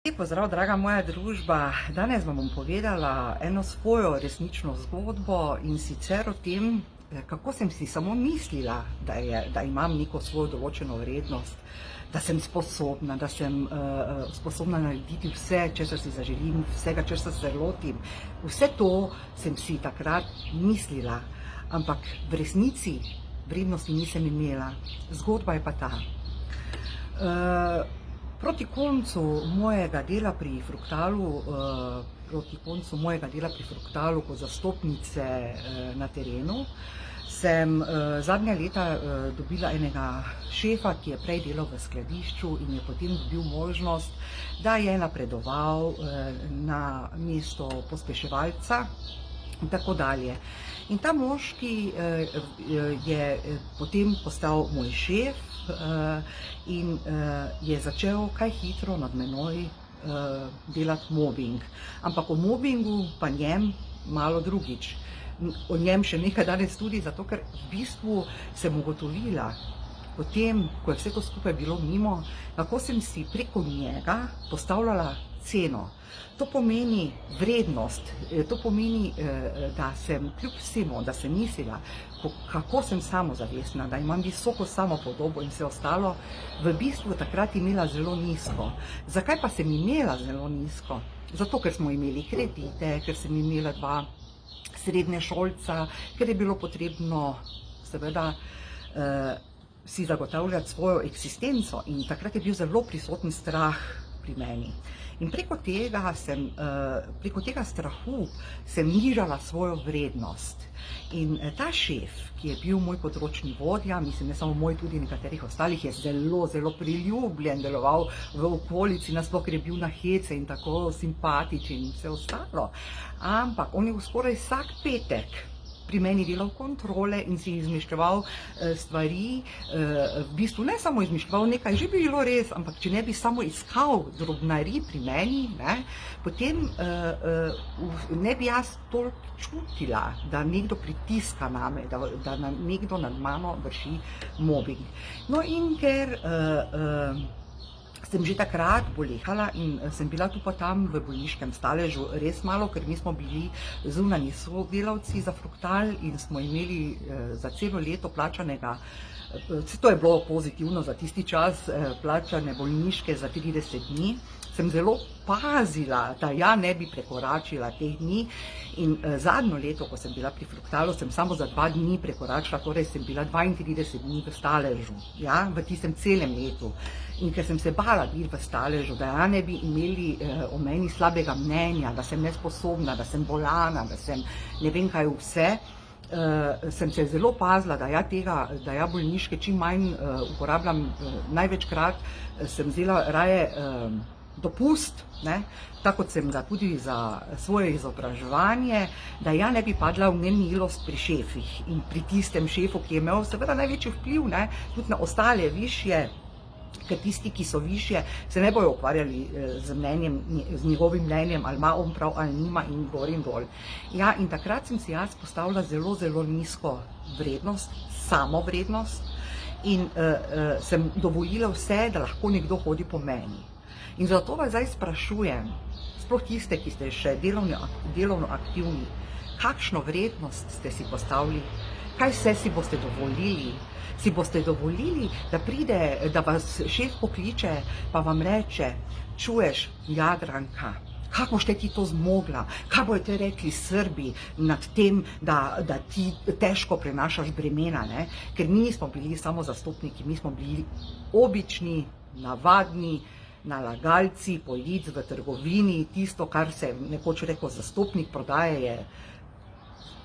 Lep pozdrav, draga moja družba. Danes vam bom povedala eno svojo resnično zgodbo in sicer o tem, kako sem si samo mislila, da imam neko svojo določeno vrednost, da sem sposobna, sposobna narediti vse, česar si zaželim, vsega, česar se lotim. Vse to sem si takrat mislila, ampak v resnici vrednosti nisem imela. Zgodba je pa ta. Proti koncu mojega dela pri Fruktalu kot zastopnice na terenu, sem zadnja leta dobila enega šefa, ki je prej delal v skladišču in je potem dobil možnost, da je napredoval na mesto pospeševalca in tako dalje. In ta moški je potem postal moj šef in je začel kaj hitro nad menoj delati mobbing. Ampak o mobbingu pa njem malo drugič. O njem še nekaj danes tudi, zato ker v bistvu sem ugotovila, potem, ko je vse to skupaj bilo mimo, kako sem si preko njega postavljala ceno. To pomeni vrednost, to pomeni, da sem kljub vsemu, da sem mislila, kako sem samozavestna, da imam visoko samopodobo in vse ostalo, v bistvu takrat imela zelo nizko. Zakaj pa sem imela zelo nizko? Zato, ker smo imeli kredite, ker sem imela 2 srednješolca, ker je bilo potrebno seveda si zagotavljati svojo eksistenco in takrat je bil zelo prisoten strah pri meni. In preko tega strahu sem nižala svojo vrednost. In ta šef, ki je bil moj področni vodja, mislim, ne samo moj, tudi nekaterih ostalih, je zelo, zelo priljubljen deloval v okolici, nasploh, ker je bil na hece in tako simpatičen in vse ostalo. Ampak on je skoraj vsak petek pri meni delal kontrole in si izmišljeval stvari, v bistvu ne samo izmišljeval nekaj, že bi bilo res, ampak če ne bi samo iskal drobnari pri meni, potem ne bi jaz toliko čutila, da nekdo pritiska name, da nekdo nad mano vrši mobbing. No in ker sem že takrat bolehala in sem bila tu pa tam v bolniškem staležu res malo, ker mi smo bili zunanji sodelavci za Fruktal in smo imeli za celo leto plačanega, to je bilo pozitivno za tisti čas, plačane bolniške za 30 dni. Sem zelo pazila, da ja ne bi prekoračila teh dni in zadnjo leto, ko sem bila pri Fruktalu, sem samo za 2 dni prekoračila, torej sem bila 32 dni v staležu, ja, v tistem celem letu. In ker sem se bala biti v staležu, da ja ne bi imeli o meni slabega mnenja, da sem nesposobna, da sem bolana, da sem ne vem kaj vse, sem se zelo pazila, da ja bolniške čim manj uporabljam, največkrat sem vzela raje dopust, tako kot sem ga tudi za svoje izobraževanje, da ja ne bi padla v nemilost pri šefih in pri tistem šefu, ki je imel seveda največji vpliv, tudi na ostale višje, ker tisti, ki so višje, se ne bojo ukvarjali z njegovim mnenjem, ali ima on prav ali nima in gor in dol. Ja, in takrat sem si jaz postavila zelo, zelo nizko vrednost, samovrednost in sem dovolila vse, da lahko nekdo hodi po meni. In zato vas zdaj sprašujem, sploh tiste, ki ste še delovno aktivni, kakšno vrednost ste si postavili, kaj vse si boste dovolili? Si boste dovolili, da vas šef pokliče pa vam reče, čuješ, Jadranka, kako boste ti to zmogla, kaj boste rekli Srbi nad tem, da ti težko prenašaš bremena, ker mi nismo bili samo zastopniki, mi smo bili obični, navadni, nalagalci polic v trgovini, tisto, kar se nekoč rekel zastopnik prodaje, je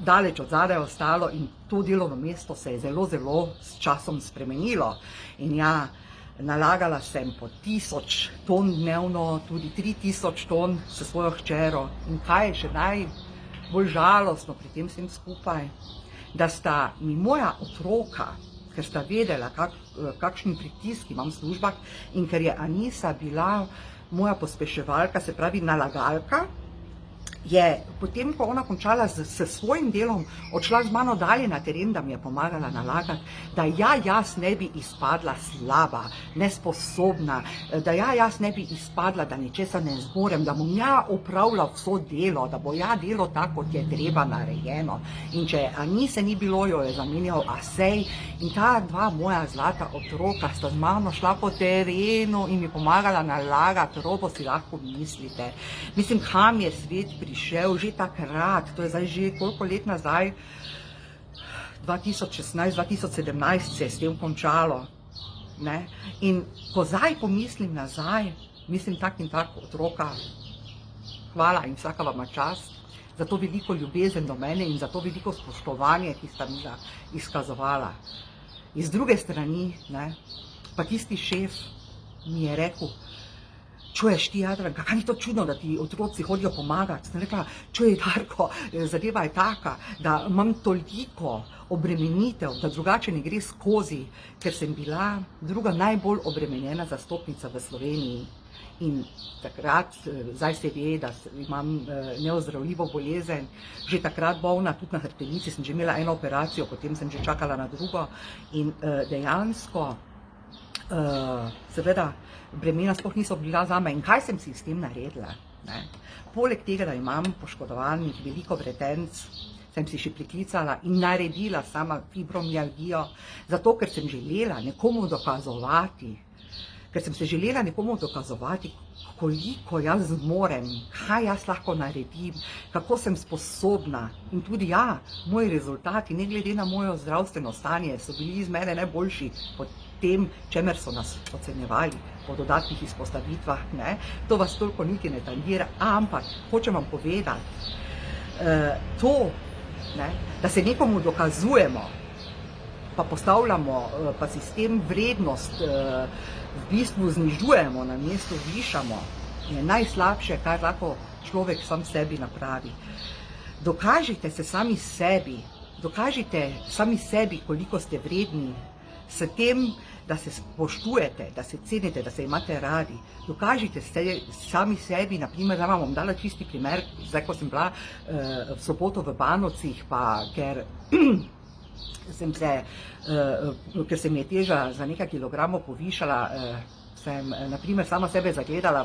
daleč od zadaj ostalo in to delovno mesto se je zelo, zelo s časom spremenilo. In ja, nalagala sem po 1000 ton dnevno, tudi 3000 ton s svojo hčero. In kaj je še najbolj žalostno pri tem vsem skupaj? Da sta mi moja otroka, ker sta vedela, kakšen pritisk imam v službah in ker je Anisa bila moja pospeševalka, se pravi nalagalka, je potem, ko ona končala s svojim delom, odšla z mano dalje na teren, da mi je pomagala nalagati, da jaz ne bi izpadla slaba, nesposobna, da jaz ne bi izpadla, da ničesar ne zmorem, da bom ja opravila vso delo, da bo ja delo tako, kot je treba narejeno. In če Ani se ni bilo, jo je zamenjal Asej in ta dva moja zlata otroka sta z mano šla po terenu in mi pomagala nalagati robo, si lahko mislite. Mislim, kam je svet prišel že takrat, to je zdaj že koliko let nazaj, 2016, 2017 se je s tem končalo. Ne? In ko zdaj pomislim nazaj, mislim tak in tak otroka, hvala in vsaka vama čast za to veliko ljubezen do mene in za to veliko spoštovanje, ki sta mi ga izkazovala. Iz druge strani, ne, pa tisti šef mi je rekel, čuješ ti, Jadranka, kaj ni to čudno, da ti otroci hodijo pomagati? Sem rekla, čuj, Darko, zadeva je taka, da imam toliko obremenitev, da drugače ne gre skozi, ker sem bila druga najbolj obremenjena zastopnica v Sloveniji. In takrat, zdaj se ve, da imam neozdravljivo bolezen, že takrat bolna, tudi na hrbtenici, sem že imela eno operacijo, potem sem že čakala na drugo in dejansko, seveda, bremena sploh niso bila zame. In kaj sem si s tem naredila? Ne? Poleg tega, da imam poškodovanih veliko vretenc, sem si še priklicala in naredila sama fibromialgijo, zato ker sem želela nekomu dokazovati, koliko jaz zmorem, kaj jaz lahko naredim, kako sem sposobna. In tudi ja, moji rezultati, ne glede na moje zdravstveno stanje, so bili iz mene najboljši po tem, čemer so nas ocenjevali, po dodatnih izpostavitvah. Ne? To vas toliko niti ne tangira, ampak hočem vam povedati, to, ne, da se nekomu dokazujemo, pa postavljamo, pa sistem vrednost v bistvu znižujemo, na mesto višamo, je najslabše, kar lahko človek sam sebi napravi. Dokažite se sami sebi, koliko ste vredni, s tem, da se spoštujete, da se cenite, da se imate radi. Dokažite sami sebi, naprimer, da vam bom dala čisti primer, zdaj, ko sem bila v soboto v Banovcih, pa ker se mi je teža za nekaj kilogramov povišala, sem naprimer sama sebe zagledala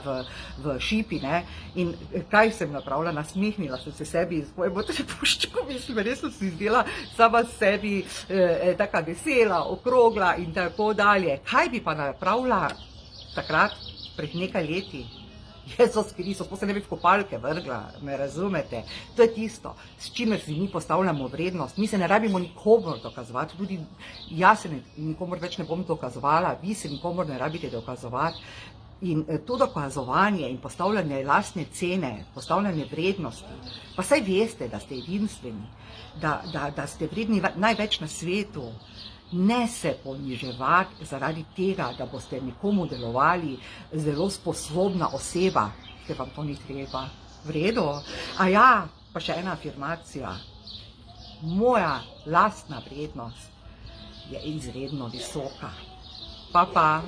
v šipi, ne, in kaj sem napravila, nasmehnila sem se sebi iz svoje botre puščko, mislim, res sem si zdela sama sebi taka vesela, okrogla in tako dalje. Kaj bi pa napravila takrat, pred nekaj leti? Jezus Kristus, to se ne bi v kopalke vrgla, me razumete? To je tisto, s čimer si mi postavljamo vrednost. Mi se ne rabimo nikomor dokazovati, tudi jaz se nikomor več ne bom dokazovala, vi se nikomor ne rabite dokazovati. In to dokazovanje in postavljanje lastne cene, postavljanje vrednosti, pa saj veste, da ste edinstveni, da ste vredni največ na svetu. Ne se poniževati zaradi tega, da boste nekomu delovali zelo sposobna oseba, ker vam to ni treba. V redu? A ja, pa še ena afirmacija. Moja lastna vrednost je izredno visoka. Pa.